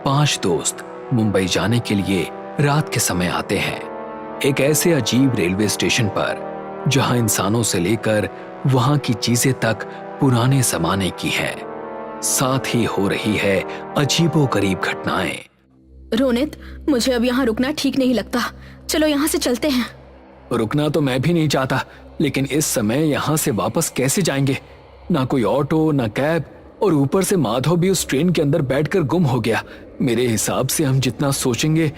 5 दोस्त मुंबई जाने के लिए रात के समय आते हैं, एक ऐसे अजीब रेलवे स्टेशन पर जहां इंसानों से लेकर वहां की चीजें तक पुराने जमाने की हैं। साथ ही हो रही है अजीबोगरीब घटनाएं। रोनित, मुझे अब यहाँ रुकना ठीक नहीं लगता। चलो यहाँ से चलते हैं। रुकना तो मैं भी नहीं चाहता, लेकिन इस समय यहाँ से वापस कैसे जाएंगे? ना कोई ऑटो, ना कैब, और ऊपर से माधव भी उस ट्रेन के अंदर बैठकर गुम हो गया। मेरे हिसाब से हम जितना सोचेंगे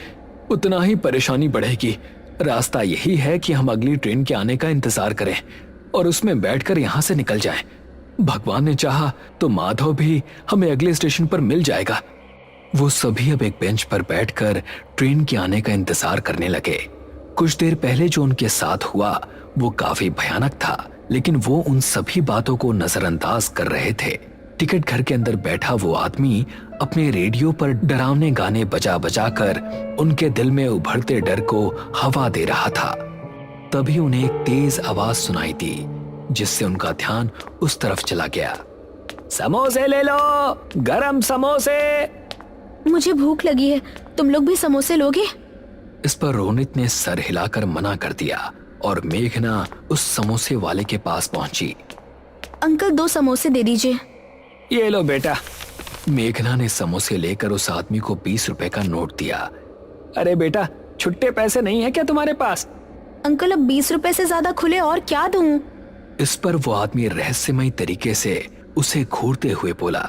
उतना ही परेशानी बढ़ेगी। रास्ता यही है कि हम अगली ट्रेन के आने का इंतजार करें और उसमें बैठकर यहाँ से निकल जाएं। भगवान ने चाहा तो माधव भी हमें अगले स्टेशन पर मिल जाएगा। वो सभी अब एक बेंच पर बैठकर ट्रेन के आने का इंतजार करने लगे। कुछ देर पहले जो उनके साथ हुआ वो काफी भयानक था, लेकिन वो उन सभी बातों को नजरअंदाज कर रहे थे। टिकट घर के अंदर बैठा वो आदमी अपने रेडियो पर डरावने गाने बजा बजा कर उनके दिल में उभरते डर को हवा दे रहा था। तभी उन्हें एक तेज आवाज सुनाई दी, जिससे उनका ध्यान उस तरफ चला गया। समोसे ले लो, गरम समोसे। मुझे भूख लगी है, तुम लोग भी समोसे लोगे? इस पर रोनित ने सर हिलाकर मना कर दिया और मेघना उस समोसे वाले के पास पहुंची। अंकल, 2 समोसे दे दीजिए। ये लो बेटा। मेघना ने समोसे लेकर उस आदमी को 20 रुपए का नोट दिया। अरे बेटा, छुट्टे पैसे नहीं है क्या तुम्हारे पास? अंकल, अब 20 रुपए से ज्यादा खुले और क्या दूं? इस पर वो आदमी रहस्यमयी तरीके से उसे घूरते हुए बोला,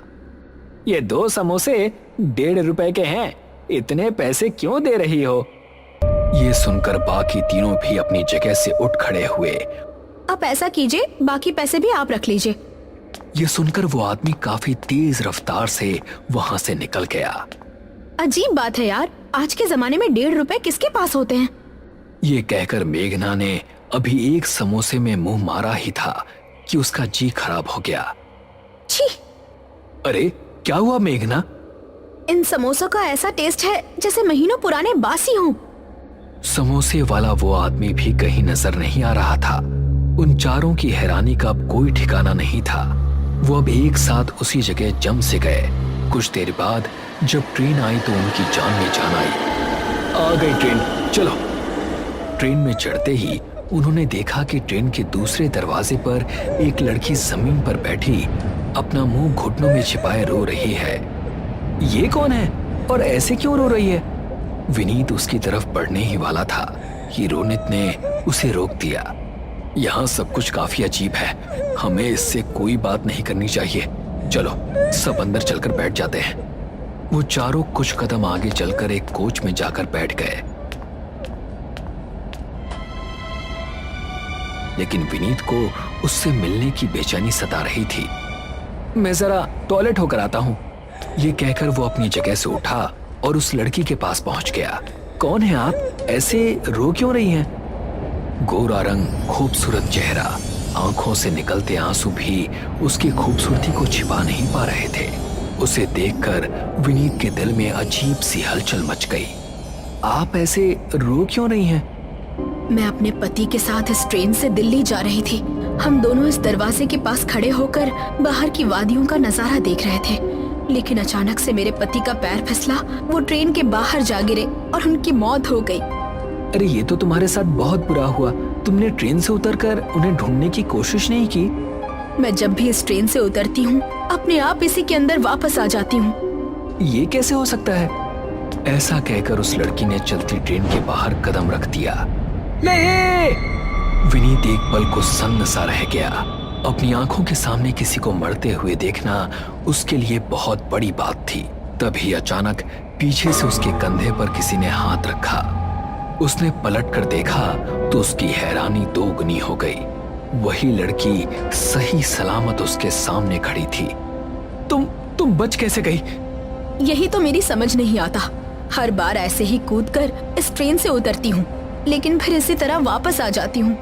ये 2 समोसे 1.5 रुपए के हैं, इतने पैसे क्यों दे रही हो? ये सुनकर बाकी तीनों भी अपनी जगह से उठ खड़े हुए। आप ऐसा कीजिए, बाकी पैसे भी आप रख लीजिए। ये सुनकर वो आदमी काफी तेज रफ्तार से वहां से निकल गया। अजीब बात है यार, आज के जमाने में 1.5 रुपए किसके पास होते हैं? ये कहकर मेघना ने अभी एक समोसे में मुंह मारा ही था कि उसका जी खराब हो गया। छी! अरे क्या हुआ मेघना? इन समोसों का ऐसा टेस्ट है जैसे महीनों पुराने बासी हों। समोसे वाला वो आदमी भी कहीं नजर नहीं आ रहा था। उन चारों की हैरानी का अब कोई ठिकाना नहीं था। वो अब एक साथ उसी जगह जम से गए। कुछ देर बाद जब ट्रेन आई तो उनकी जान में जान आई। आ गई ट्रेन, चलो। ट्रेन में चढ़ते ही उन्होंने देखा कि ट्रेन के दूसरे दरवाजे पर एक लड़की जमीन पर बैठी अपना मुंह घुटनों में छिपाए रो रही है। ये कौन है और ऐसे क्यों रो रही है? विनीत उसकी बढ़ बढ़ने ही वाला था कि रोनित ने उसे रोक दिया। यहाँ सब कुछ काफी अजीब है, हमें इससे कोई बात नहीं करनी चाहिए। चलो सब अंदर चलकर बैठ जाते हैं। वो चारों कुछ कदम आगे चलकर एक कोच में जाकर बैठ गए, लेकिन विनीत को उससे मिलने की बेचैनी सता रही थी। मैं जरा टॉयलेट होकर आता हूँ। ये कहकर वो अपनी जगह से उठा और उस लड़की के पास पहुंच गया। कौन है आप? ऐसे रो क्यों रही हैं? गोरा रंग, खूबसूरत चेहरा, आंखों से निकलते आंसू भी उसकी खूबसूरती को छिपा नहीं पा रहे थे। उसे देखकर विनीत के दिल में अजीब सी हलचल मच गई। आप ऐसे रो क्यों रही हैं? मैं अपने पति के साथ इस ट्रेन से दिल्ली जा रही थी। हम दोनों इस दरवाजे के पास खड़े होकर बाहर की वादियों का नजारा देख रहे थे, लेकिन अचानक से मेरे पति का पैर फिसला, वो ट्रेन के बाहर जा गिरे और उनकी मौत हो गई। अरे ये तो तुम्हारे साथ बहुत बुरा हुआ। तुमने ट्रेन से उतरकर उन्हें ढूंढने की कोशिश नहीं की? मैं जब भी इस ट्रेन से उतरती हूँ अपने आप इसी के अंदर वापस आ जाती हूँ। ये कैसे हो सकता है? ऐसा कहकर उस लड़की ने चलती ट्रेन के बाहर कदम रख दिया। नहीं! विनीत एक पल को सन्न सा रह गया। अपनी आंखों के सामने किसी को मरते हुए देखना उसके लिए बहुत बड़ी बात थी। तभी अचानक पीछे से उसके कंधे पर किसी ने हाथ रखा। उसने पलट कर देखा तो उसकी हैरानी दोगुनी हो गई। वही लड़की सही सलामत उसके सामने खड़ी थी। तुम बच कैसे गई? यही तो मेरी समझ नहीं आता। हर बार ऐसे ही कूदकर इस ट्रेन से उतरती हूँ, लेकिन फिर इसी तरह वापस आ जाती हूँ।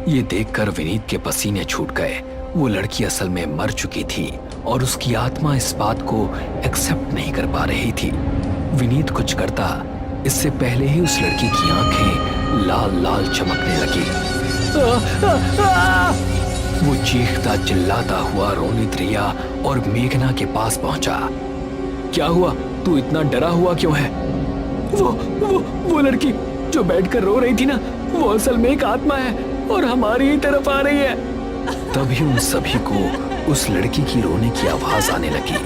ये देखकर विनीत के पसीने छूट गए। वो लड़की असल में मर चुकी थी और उसकी आत्मा इस बात को एक्सेप्ट नहीं कर पा रही थी। विनीत कुछ करता इससे पहले ही उस लड़की की आंखें लाल लाल चमकने लगी। वो चीखता चिल्लाता हुआ रोनित, रिया और मेघना के पास पहुंचा। क्या हुआ? तू इतना डरा हुआ क्यों है? वो लड़की जो बैठकर रो रही थी ना, वो असल में एक आत्मा है और हमारी ही तरफ आ रही है। तभी उन सभी को उस लड़की की रोने की आवाज आने लगी।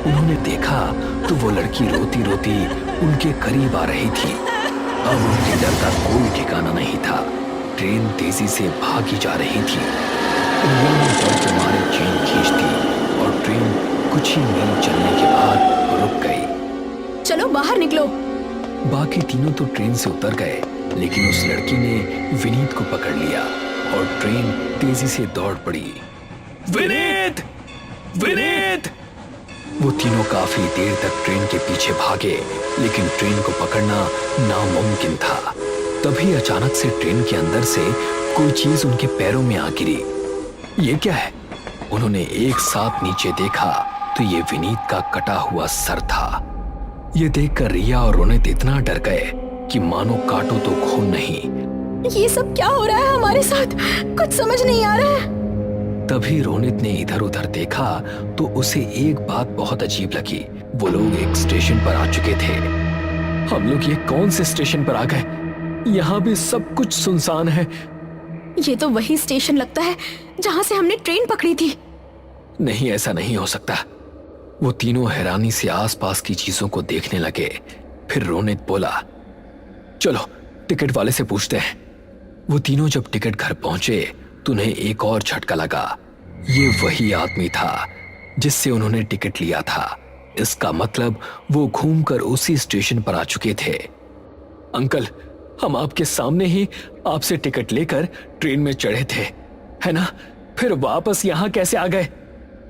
उन्होंने देखा तो वो लड़की रोती रोती उनके करीब आ रही थी। अब उनके डर का कोई ठिकाना नहीं था। ट्रेन तेजी से भागी जा रही थी। उन्होंने डर के मारे चेन खींच दी और ट्रेन कुछ ही मील चलने के बाद रुक गई। चलो बाहर निकलो। बाकी तीनों तो ट्रेन से उतर गए, लेकिन उस लड़की ने विनीत को पकड़ लिया और ट्रेन तेजी से दौड़ पड़ी। विनीत! विनीत! वो तीनों काफी देर तक ट्रेन के पीछे भागे, लेकिन ट्रेन को पकड़ना नामुमकिन था। तभी अचानक से ट्रेन के अंदर से कोई चीज उनके पैरों में आ गिरी। ये क्या है? उन्होंने एक साथ नीचे देखा तो ये विनीत का कटा हुआ सर था। ये देखकर रिया और रोनित इतना डर गए कि मानो काटो तो खून नहीं। ये सब क्या हो रहा है हमारे साथ? कुछ समझ नहीं आ रहा है। तभी रोनित ने इधर उधर देखा तो उसे एक बात बहुत अजीब लगी। वो लोग एक स्टेशन पर आ चुके थे। हम लोग ये कौन से स्टेशन पर आ गए? यहाँ भी सब कुछ सुनसान है। ये तो वही स्टेशन लगता है जहाँ से हमने ट्रेन पकड़ी थी। नहीं, ऐसा नहीं हो सकता। वो तीनों हैरानी से आसपास की चीजों को देखने लगे। फिर रोनित बोला, चलो टिकट वाले से पूछते हैं। वो तीनों जब टिकट घर पहुंचे तो उन्हें एक और झटका लगा। ये वही आदमी था जिससे उन्होंने टिकट लिया था। इसका मतलब वो घूमकर उसी स्टेशन पर आ चुके थे। अंकल, हम आपके सामने ही आपसे टिकट लेकर ट्रेन में चढ़े थे, है ना? फिर वापस यहाँ कैसे आ गए?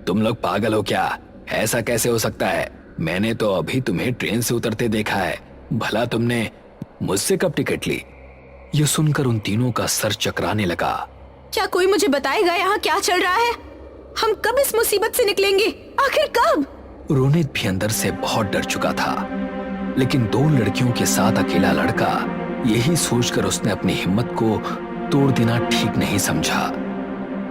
तुम लोग पागल हो क्या? ऐसा कैसे हो सकता है? मैंने तो अभी तुम्हें ट्रेन से उतरते देखा है। भला तुमने मुझसे कब टिकट ली? ये सुनकर उन तीनों का सर चकराने लगा। क्या कोई मुझे बताएगा यहाँ क्या चल रहा है? हम कब इस मुसीबत से निकलेंगे? आखिर कब? रोनित भी अंदर से बहुत डर चुका था, लेकिन दो लड़कियों के साथ अकेला लड़का, यही सोचकर उसने अपनी हिम्मत को तोड़ देना ठीक नहीं समझा।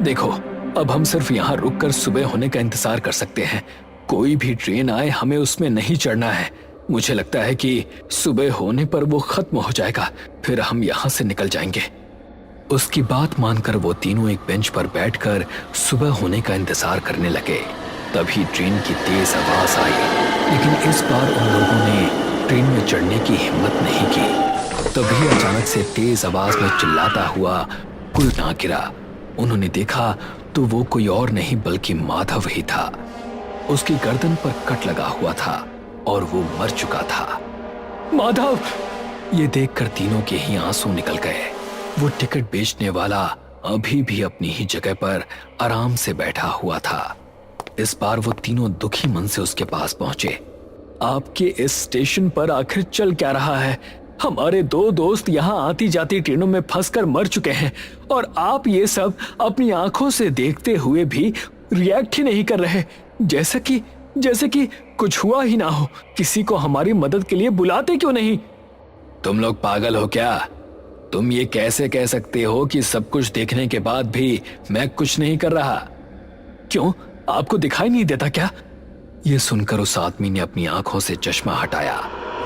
देखो, अब हम सिर्फ यहाँ रुककर सुबह होने का इंतजार कर सकते हैं। कोई भी ट्रेन आए हमें उसमें नहीं चढ़ना है। मुझे लगता है कि सुबह होने पर वो खत्म हो जाएगा, फिर हम यहाँ से निकल जाएंगे। उसकी बात मानकर वो तीनों एक बेंच पर बैठकर सुबह होने का इंतजार करने लगे। तभी ट्रेन की तेज आवाज आई, लेकिन इस बार उन लोगों ने ट्रेन में चढ़ने की हिम्मत नहीं की। तभी अचानक से तेज आवाज में चिल्लाता हुआ पुल ना गिरा। उन्होंने देखा तो वो कोई और नहीं बल्कि माधव ही था। उसकी गर्दन पर कट लगा हुआ था और वो मर चुका था। माधव! ये देखकर तीनों के ही आंसू निकल गए। वो टिकट बेचने वाला अभी भी अपनी ही जगह पर आराम से बैठा हुआ था। इस बार वो तीनों दुखी मन से उसके पास पहुंचे। आपके इस स्टेशन पर आखिर चल क्या रहा है? हमारे दो दोस्त यहाँ आती जाती ट्रेनों में फंसकर मर चुके हैं और आप ये सब अपनी आंखों से देखते हुए भी रिएक्ट ही नहीं कर रहे, जैसे कि कुछ हुआ ही ना हो। किसी को हमारी मदद के लिए बुलाते क्यों नहीं? तुम लोग पागल हो क्या? तुम ये कैसे कह सकते हो कि सब कुछ देखने के बाद भी मैं कुछ नहीं कर रहा? क्यों, आपको दिखाई नहीं देता क्या? ये सुनकर उस आदमी ने अपनी आंखों से चश्मा हटाया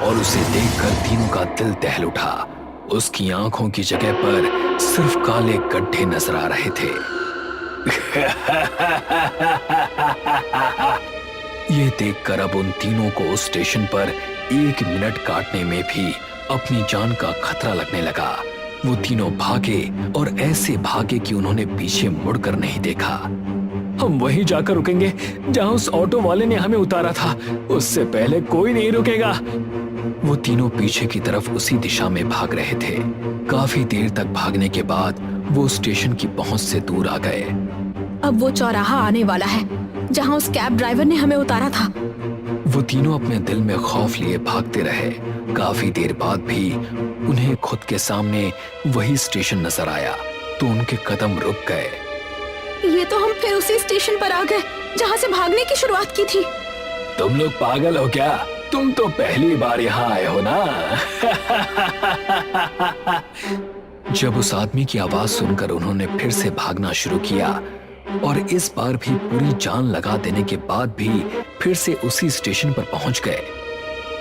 और उसे देखकर तीनों का दिल दहल उठा। उसकी आंखों की जगह पर सिर्फ काले गड्ढे नजर आ रहे थे। ये देखकर अब उन तीनों को उस स्टेशन पर 1 मिनट काटने में भी अपनी जान का खतरा लगने लगा। वो तीनों भागे और ऐसे भागे कि उन्होंने पीछे मुड़कर नहीं देखा। हम वहीं जाकर रुकेंगे जहां उस ऑटो वाले ने हमें उतारा था। उससे पहले कोई नहीं रुकेगा। वो तीनों पीछे की तरफ उसी दिशा में भाग रहे थे। काफी देर तक भागने के बाद वो स्टेशन की पहुंच से दूर आ गए। अब वो चौराहा आने वाला है जहां उस कैब ड्राइवर ने हमें उतारा था। वो तीनों अपने दिल में खौफ लिए भागते रहे। काफी देर बाद भी उन्हें खुद के सामने वही स्टेशन नजर आया तो उनके कदम रुक गए। ये तो हम फिर उसी स्टेशन पर आ गए जहाँ से भागने की शुरुआत की थी। तुम लोग पागल हो क्या? तुम तो पहली बार यहाँ आए हो ना? जब उस आदमी की आवाज सुनकर उन्होंने फिर से भागना शुरू किया और इस बार भी पूरी जान लगा देने के बाद भी फिर से उसी स्टेशन पर पहुंच गए।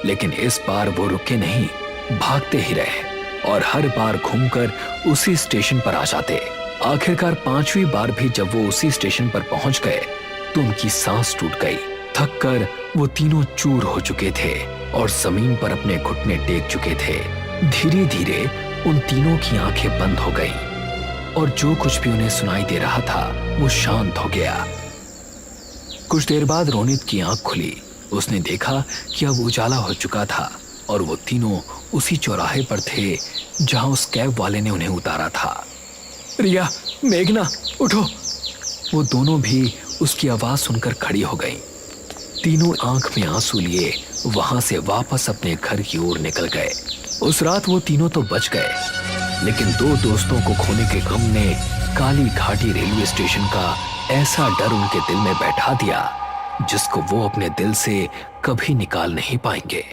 लेकिन इस बार वो रुके नहीं, भागते ही रहे और हर बार घूमकर उसी स्टेशन पर आ जाते। आखिरकार 5वीं बार भी जब वो उसी स्टेशन पर पहुंच गए तो उनकी सांस टूट गई। थक कर वो तीनों चूर हो चुके थे और जमीन पर अपने घुटने टेक चुके थे। धीरे धीरे उन तीनों की आंखें बंद हो गईं और जो कुछ भी उन्हें सुनाई दे रहा था वो शांत हो गया। कुछ देर बाद रोनित की आंख खुली। उसने देखा कि अब उजाला हो चुका था और वो तीनों उसी चौराहे पर थे जहां उस कैब वाले ने उन्हें उतारा था। रिया, मेघना, उठो। वो दोनों भी उसकी आवाज सुनकर खड़ी हो गईं। तीनों आंख में आंसू लिए वहां से वापस अपने घर की ओर निकल गए। उस रात वो तीनों तो बच गए, लेकिन 2 दोस्तों को खोने के गम ने काली घाटी रेलवे स्टेशन का ऐसा डर उनके दिल में बैठा दिया जिसको वो अपने दिल से कभी निकाल नहीं पाएंगे।